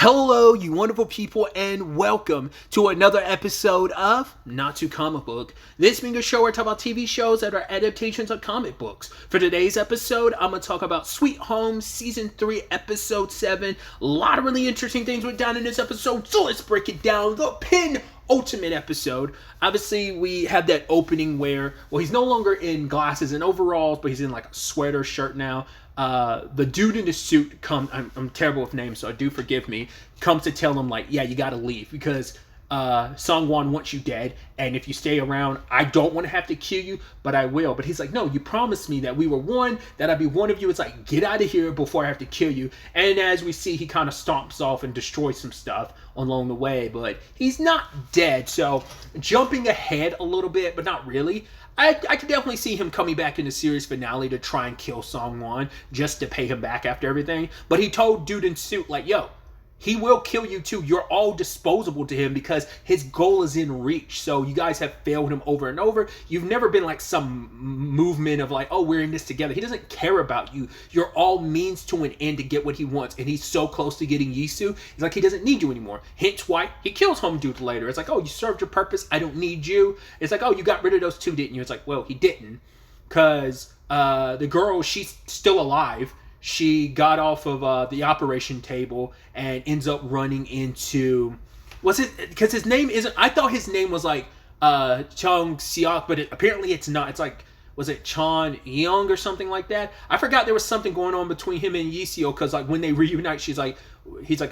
Hello, you wonderful people, and welcome to another episode of Not Too Comic Book. This being a show where I talk about TV shows that are adaptations of comic books. For today's episode, I'm going to talk about Sweet Home Season 3, Episode 7. A lot of really interesting things went down in this episode, so let's break it down. The penultimate episode. Obviously, we have that opening where, well, he's no longer in glasses and overalls, but he's in like a sweater shirt now. The dude in the suit I'm terrible with names, so do forgive me, comes to tell him, like, yeah, you gotta leave, because Sungwon wants you dead, and if you stay around, I don't want to have to kill you, but I will. But he's like, no, you promised me that we were one, that I'd be one of you. It's like, get out of here before I have to kill you. And as we see, he kind of stomps off and destroys some stuff along the way, but he's not dead. So jumping ahead a little bit, but not really, I could definitely see him coming back in the series finale to try and kill Sungwon just to pay him back after everything. But he told dude in suit, like, yo, he will kill you too. You're all disposable to him because his goal is in reach. So you guys have failed him over and over. You've never been like some movement of like, oh, we're in this together. He doesn't care about you. You're all means to an end to get what he wants. And he's so close to getting Yisu. He's like, he doesn't need you anymore. Hence why he kills Home Dude later. It's like, oh, you served your purpose. I don't need you. It's like, oh, you got rid of those two, didn't you? It's like, well, he didn't. Because the girl, she's still alive. She got off of the operation table and ends up running into, was it, because his name isn't, I thought his name was like Chung Seok, but apparently it's not. It's like, was it Chon Young or something like that? I forgot there was something going on between him and Yiseo, because like when they reunite, he's like,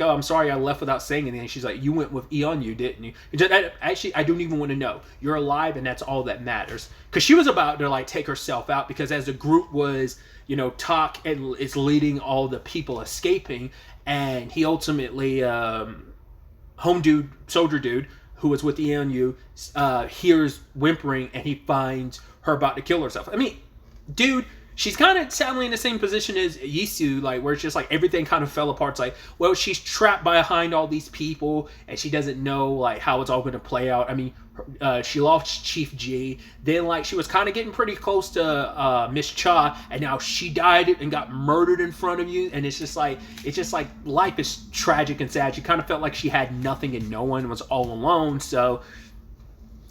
oh, I'm sorry I left without saying anything. And she's like, you went with Eon, didn't you? Actually, I don't even want to know. You're alive, and that's all that matters. Because she was about to like take herself out, because as the group was, you know, talk and is leading all the people escaping, and he ultimately, home dude, soldier dude, who was with Eon, hears whimpering, and he finds her about to kill herself. I mean, dude, she's kind of sadly in the same position as Yisu, like, where it's just like everything kind of fell apart. It's like, well, she's trapped behind all these people, and she doesn't know like how it's all going to play out. I mean, she lost Chief G, then like she was kind of getting pretty close to Miss Cha, and now she died and got murdered in front of you, and it's just like life is tragic and sad. She kind of felt like she had nothing and no one, was all alone. So,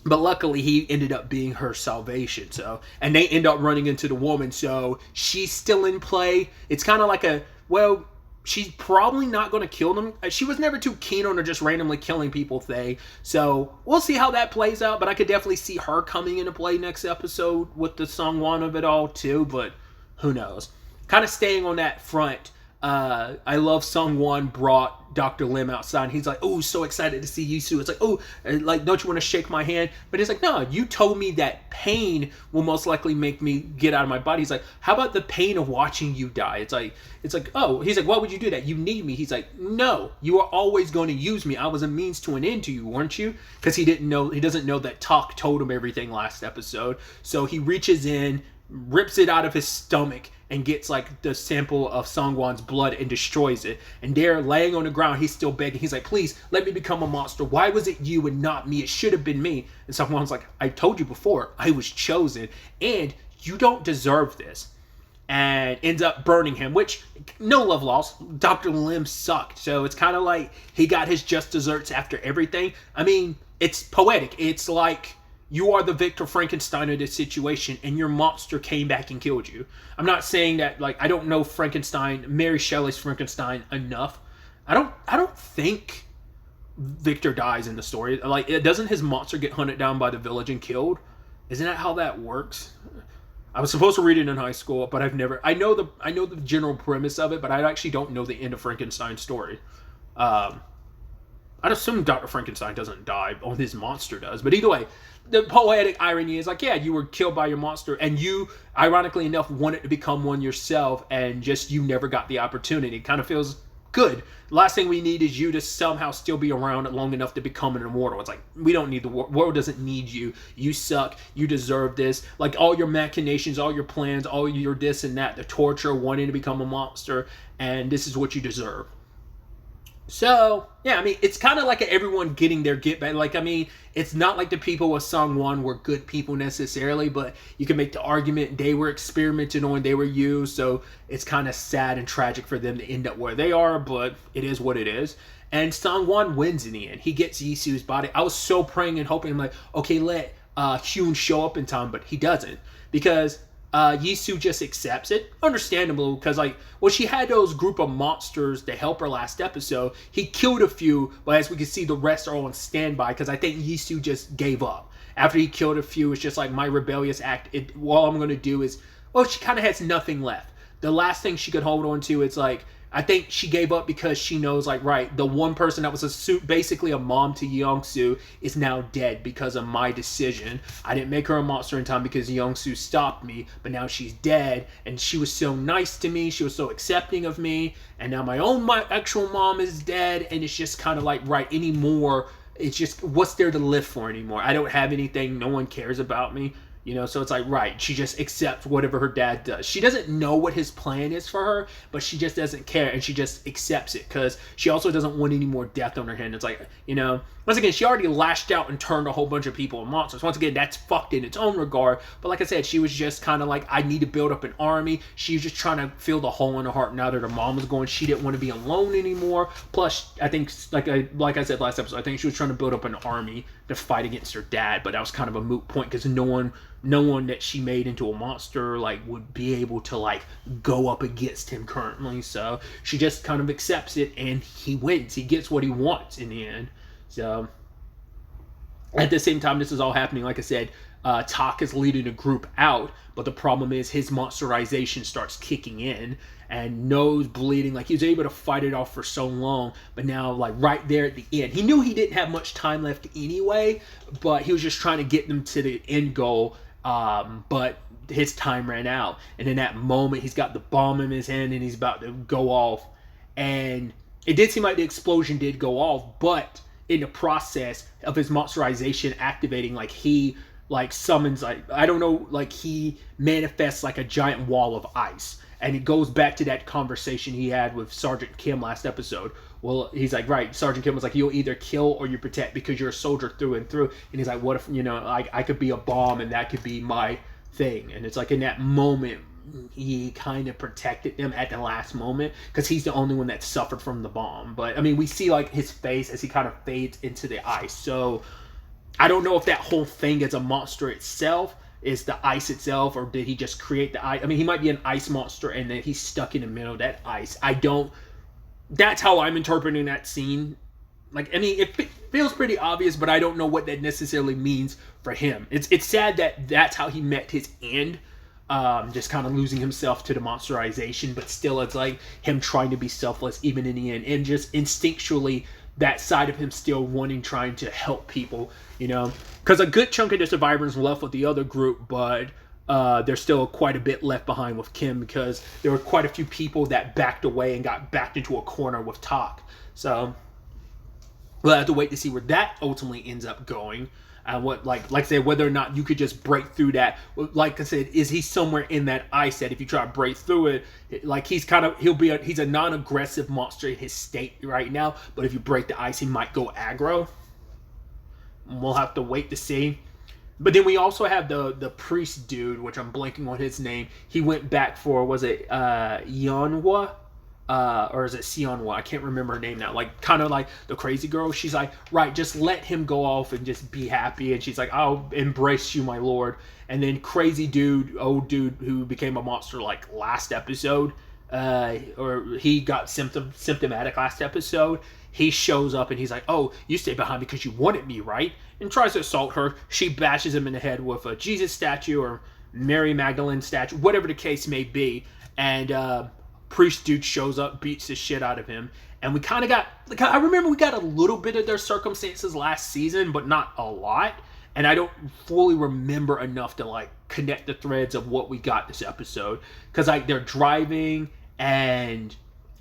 but luckily he ended up being her salvation. So, and they end up running into the woman, so she's still in play. It's kind of like a, well, she's probably not going to kill them. She was never too keen on her just randomly killing people thing. So we'll see how that plays out. But I could definitely see her coming into play next episode with the Sungwon of it all too. But who knows? Kind of staying on that front. I love Sungwon brought Dr. Lim outside, and he's like, oh, so excited to see Yisu. It's like, oh, like, don't you want to shake my hand? But he's like, no, you told me that pain will most likely make me get out of my body. He's like, how about the pain of watching you die? It's like, oh, he's like, why would you do that? You need me. He's like, no, you are always going to use me. I was a means to an end to you, weren't you? Because he doesn't know that Talk told him everything last episode. So he reaches in, rips it out of his stomach, and gets like the sample of Sungwon's blood and destroys it. And there, laying on the ground, he's still begging. He's like, please, let me become a monster. Why was it you and not me? It should have been me. And Sungwon's like, I told you before, I was chosen, and you don't deserve this. And ends up burning him, which, no love lost. Dr. Lim sucked. So it's kind of like he got his just desserts after everything. I mean, it's poetic. It's like, you are the Victor Frankenstein of this situation, and your monster came back and killed you. I'm not saying that, like, I don't know Frankenstein, Mary Shelley's Frankenstein enough. I don't think Victor dies in the story. Like, doesn't his monster get hunted down by the village and killed? Isn't that how that works? I was supposed to read it in high school, but I know the general premise of it, but I actually don't know the end of Frankenstein's story. I'd assume Dr. Frankenstein doesn't die, or his monster does. But either way, the poetic irony is like, yeah, you were killed by your monster, and you, ironically enough, wanted to become one yourself, and just you never got the opportunity. It kind of feels good. The last thing we need is you to somehow still be around long enough to become an immortal. It's like, we don't need the world doesn't need you. You suck. You deserve this. Like, all your machinations, all your plans, all your this and that, the torture, wanting to become a monster, and this is what you deserve. So, yeah, I mean, it's kind of like everyone getting their get back. Like, I mean, it's not like the people with Sungwon were good people necessarily, but you can make the argument they were experimented on, they were used, so it's kind of sad and tragic for them to end up where they are, but it is what it is. And Sungwon wins in the end. He gets Yisu's body. I was so praying and hoping, like, okay, let Hyun show up in time, but he doesn't. Because Yisu just accepts it. Understandable, because she had those group of monsters to help her last episode. He killed a few, but as we can see, the rest are on standby, because I think Yisu just gave up. After he killed a few, it's just like my rebellious act. All I'm going to do is, she kind of has nothing left. The last thing she could hold on to, it's like, I think she gave up because she knows, like, right, the one person that was basically a mom to Youngsu is now dead because of my decision. I didn't make her a monster in time because Youngsu stopped me, but now she's dead, and she was so nice to me, she was so accepting of me, and now my actual mom is dead, and it's just kind of like, right, anymore, it's just, what's there to live for anymore? I don't have anything, no one cares about me. So it's like, right, she just accepts whatever her dad does. She doesn't know what his plan is for her, but she just doesn't care, and she just accepts it, because she also doesn't want any more death on her hand. It's like, once again, she already lashed out and turned a whole bunch of people into monsters. Once again, that's fucked in its own regard, but like I said, she was just kind of like, I need to build up an army. She was just trying to fill the hole in her heart now that her mom was going. She didn't want to be alone anymore. Plus, I think, like I said last episode, I think she was trying to build up an army to fight against her dad, but that was kind of a moot point, because no one that she made into a monster would be able to go up against him currently. So she just kind of accepts it, and he wins. He gets what he wants in the end. So at the same time this is all happening, like I said, Tak is leading the group out, but the problem is his monsterization starts kicking in, and nose bleeding. He was able to fight it off for so long, but now right there at the end, he knew he didn't have much time left anyway, but he was just trying to get them to the end goal. But his time ran out, and in that moment he's got the bomb in his hand and he's about to go off, and it did seem like the explosion did go off, but in the process of his monsterization activating, he summons, I don't know, he manifests a giant wall of ice. And it goes back to that conversation he had with Sergeant Kim last episode. Well, he's like, right, Sergeant Kim was like, you'll either kill or you protect, because you're a soldier through and through. And he's like, what if, I could be a bomb and that could be my thing. And it's like, in that moment, he kind of protected them at the last moment, because he's the only one that suffered from the bomb. But, I mean, we see his face as he kind of fades into the ice. So, I don't know if that whole thing is a monster itself, is the ice itself, or did he just create the ice? I mean, he might be an ice monster and then he's stuck in the middle of that ice. That's how I'm interpreting that scene. I mean, it feels pretty obvious, but I don't know what that necessarily means for him. It's sad that that's how he met his end, just kind of losing himself to the monsterization, but still it's him trying to be selfless even in the end, and just instinctually that side of him still trying to help people, because a good chunk of the survivors left with the other group, but there's still quite a bit left behind with Kim, because there were quite a few people that backed away and got backed into a corner with Tak. So we'll have to wait to see where that ultimately ends up going. What I said, whether or not you could just break through that. Like I said, is he somewhere in that ice that if you try to break through it, he's a non-aggressive monster in his state right now, but if you break the ice, he might go aggro. We'll have to wait to see. But then we also have the priest dude, which I'm blanking on his name. He went back for, was it Yeonhwa? Or is it Sionwa? I can't remember her name now. Kind of like the crazy girl. She's like, right, just let him go off and just be happy. And she's like, I'll embrace you, my lord. And then crazy dude, old dude who became a monster last episode, or he got symptomatic last episode. He shows up and he's like, oh, you stayed behind because you wanted me, right? And tries to assault her. She bashes him in the head with a Jesus statue or Mary Magdalene statue, whatever the case may be. And priest dude shows up, beats the shit out of him, and we kind of got, I remember we got a little bit of their circumstances last season, but not a lot, and I don't fully remember enough to connect the threads of what we got this episode, because they're driving, and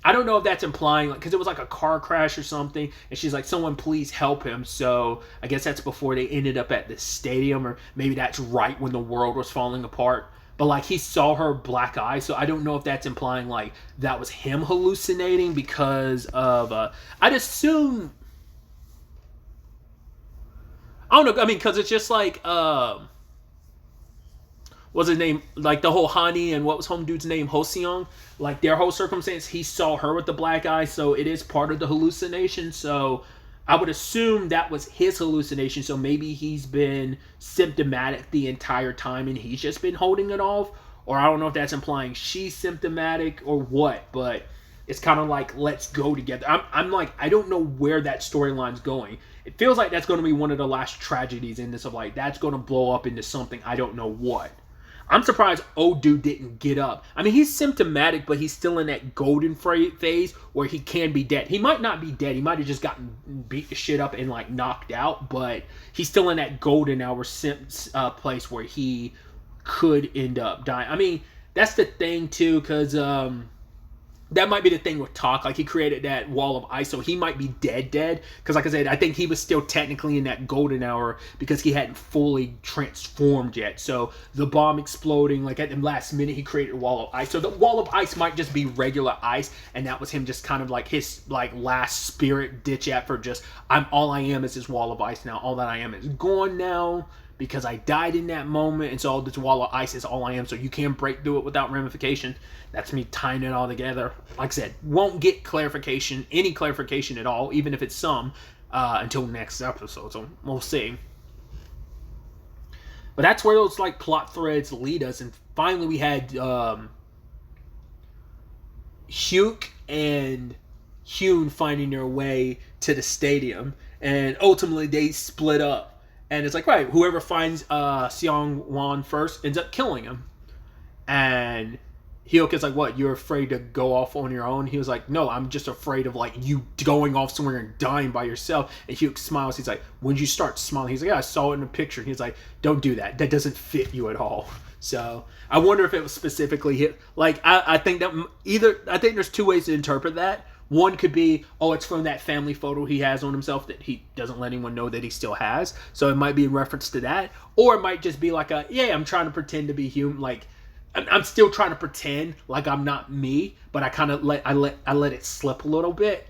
I don't know if that's implying, because it was a car crash or something, and she's like, someone please help him. So I guess that's before they ended up at the stadium, or maybe that's right when the world was falling apart. but like he saw her black eye, so I don't know if that's implying like that was him hallucinating because of I'd assume, I don't know, I mean, because it's just like what's his name, like the whole Hani and what was home dude's name, Hoseong, like their whole circumstance, he saw her with the black eye, so it is part of the hallucination. So I would assume that was his hallucination, so maybe he's been symptomatic the entire time and he's just been holding it off. Or I don't know if that's implying she's symptomatic or what, but it's kind of like, let's go together. I'm like, I don't know where that storyline's going. It feels like that's going to be one of the last tragedies in this, of like, that's going to blow up into something, I don't know what. I'm surprised old dude didn't get up. I mean, he's symptomatic, but he's still in that golden phase where he can be dead. He might not be dead. He might have just gotten beat the shit up and like knocked out, but he's still in that golden hour place where he could end up dying. I mean, that's the thing too, because that might be the thing with Talk. Like, he created that wall of ice, so he might be dead. Because, like I said, I think he was still technically in that golden hour because he hadn't fully transformed yet. So, the bomb exploding, like, at the last minute, he created a wall of ice. So, the wall of ice might just be regular ice, and that was him just kind of like his, like, last spirit ditch effort. Just, all I am is this wall of ice now. All that I am is gone now, because I died in that moment, and so this wall of ice is all I am, so you can't break through it without ramification. That's me tying it all together. Like I said, won't get clarification, any clarification at all, even if it's some, until next episode, so we'll see. But that's where those, like, plot threads lead us, and finally we had Hyuk and Hyun finding their way to the stadium, and ultimately they split up. And it's like, right, whoever finds Seong Won first ends up killing him. And Hyuk is like, what, you're afraid to go off on your own? He was like, no, I'm just afraid of, like, you going off somewhere and dying by yourself. And Hyuk smiles. He's like, when did you start smiling? He's like, yeah, I saw it in a picture. He's like, don't do that. That doesn't fit you at all. So I wonder if it was specifically, like, I think there's two ways to interpret that. One could be, oh, it's from that family photo he has on himself that he doesn't let anyone know that he still has. So it might be in reference to that. Or it might just be like I'm trying to pretend to be human. Like, I'm still trying to pretend like I'm not me, but I kind of let it slip a little bit.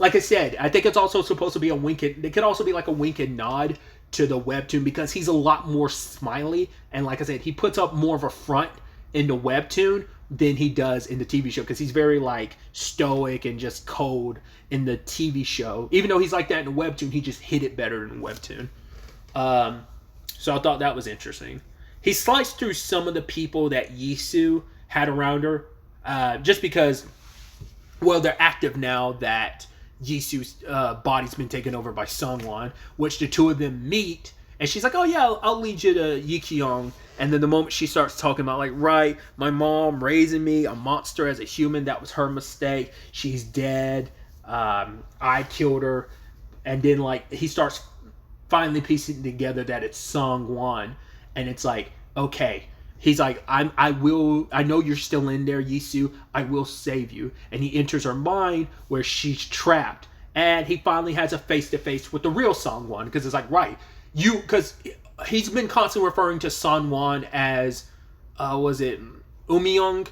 Like I said, I think it's also supposed to be a wink. It could also be like a wink and nod to the webtoon, because he's a lot more smiley. And like I said, he puts up more of a front in the webtoon than he does in the TV show, because he's very, like, stoic and just cold in the TV show. Even though he's like that in the webtoon, he just hit it better in the webtoon. So I thought that was interesting. He sliced through some of the people that Yisu had around her, just because, well, they're active now that Yisu's body's been taken over by Sungwon, which the two of them meet, and she's like, oh yeah, I'll lead you to Yikyong. And then the moment she starts talking about, like, right, my mom raising me a monster as a human, that was her mistake. She's dead. I killed her. And then, like, he starts finally piecing together that it's Sungwon. And it's like, okay. He's like, I know you're still in there, Yisu. I will save you. And he enters her mind where she's trapped. And he finally has a face-to-face with the real Sungwon. Because it's like, right, because he's been constantly referring to Sungwon as, was it Umyong?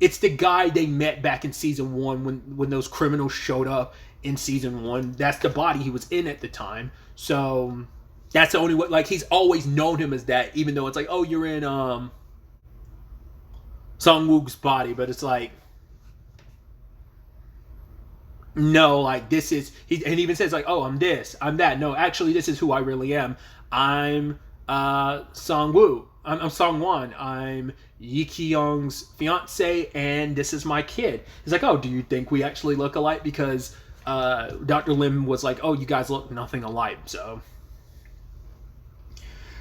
It's the guy they met back in season 1 when those criminals showed up in season 1. That's the body he was in at the time. So that's the only way. Like, he's always known him as that, even though it's like, oh, you're in Sungwook's body, but it's like, no, like, this is, he even says, like, oh, I'm this, I'm that. No, actually, this is who I really am. I'm Sungwoo. I'm Sungwon. I'm Yikyong's fiance, and this is my kid. He's like, oh, do you think we actually look alike? Because Dr. Lim was like, oh, you guys look nothing alike. So,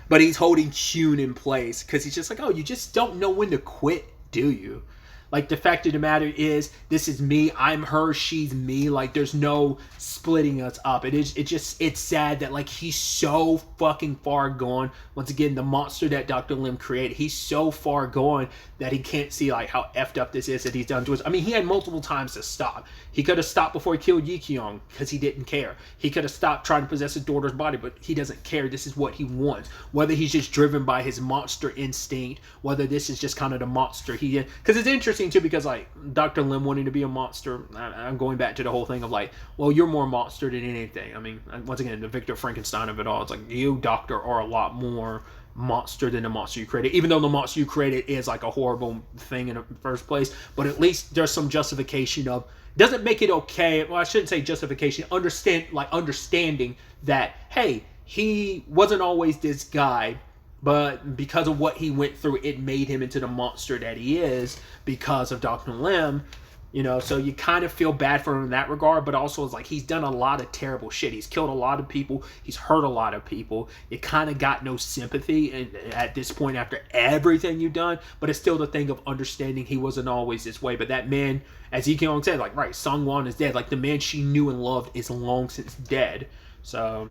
but he's holding Hyun in place because he's just like, oh, you just don't know when to quit, do you? Like, the fact of the matter is, this is me, I'm her, she's me. Like, there's no splitting us up. It's sad that, like, he's so fucking far gone. Once again, the monster that Dr. Lim created, he's so far gone that he can't see, like, how effed up this is that he's done to us. I mean, he had multiple times to stop. He could have stopped before he killed Yi Kyung because he didn't care. He could have stopped trying to possess his daughter's body, but he doesn't care. This is what he wants. Whether he's just driven by his monster instinct, whether this is just kind of the monster he is. Because it's interesting, too, because, like, Dr. Lim wanting to be a monster, I'm going back to the whole thing of, like, well, you're more monster than anything. I mean, once again, the Victor Frankenstein of it all. It's like, you, Doctor, are a lot more monster than the monster you created, even though the monster you created is like a horrible thing in the first place. But at least there's some justification of, doesn't make it okay, well, I shouldn't say justification, understanding that, hey, he wasn't always this guy, but because of what he went through, it made him into the monster that he is because of Dr. Lim. You know, so you kind of feel bad for him in that regard, but also it's like he's done a lot of terrible shit. He's killed a lot of people. He's hurt a lot of people. You kind of got no sympathy at this point after everything you've done, but it's still the thing of understanding he wasn't always this way. But that man, as Yi Kyung said, like, right, Sungwon is dead. Like, the man she knew and loved is long since dead. So,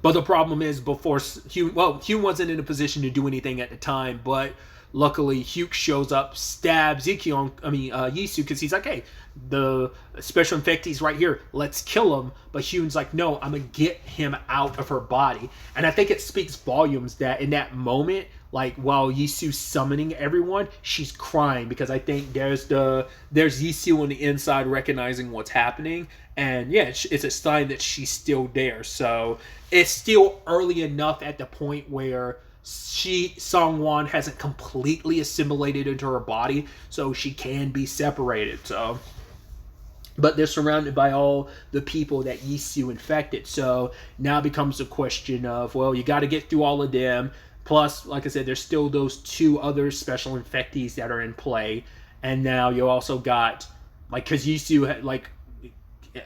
but the problem is, before Hyun wasn't in a position to do anything at the time, but luckily, Hyuk shows up, stabs Yisu, because he's like, hey, the special infectee's right here, let's kill him. But Hyun's like, no, I'm going to get him out of her body. And I think it speaks volumes that in that moment, like, while Yisu's summoning everyone, she's crying, because I think there's Yisu on the inside recognizing what's happening. And yeah, it's a sign that she's still there. So it's still early enough at the point where Sungwon hasn't completely assimilated into her body, so she can be separated. So, but they're surrounded by all the people that Yisu infected. So now it becomes a question of, well, you got to get through all of them. Plus, like I said, there's still those two other special infectees that are in play. And now you also got, like, because Yisu had, like,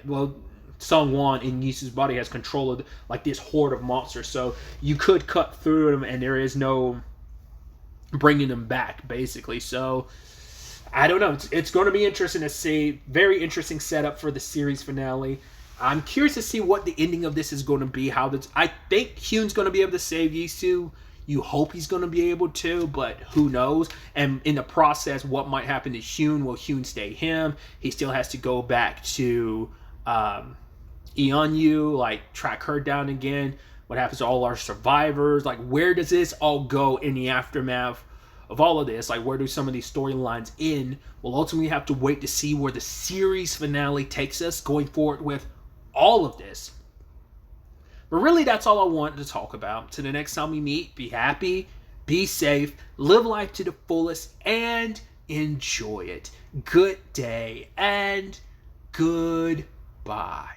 well, Sungwon in Yisu's body has control of, like, this horde of monsters, so you could cut through them and there is no bringing them back, basically. So I don't know, it's going to be interesting to see. Very interesting setup for the series finale. I'm curious to see what the ending of this is going to be. I think Hyun's going to be able to save Yisu. You hope he's going to be able to, but who knows? And in the process, what might happen to Hyun? Will Hyun stay him? He still has to go back to Eonyu, like, track her down again. What happens to all our survivors? Like, where does this all go in the aftermath of all of this? Like, where do some of these storylines end? We'll ultimately have to wait to see where the series finale takes us going forward with all of this. But really, that's all I wanted to talk about. Till the next time we meet, be happy, be safe, live life to the fullest, and enjoy it. Good day, and goodbye.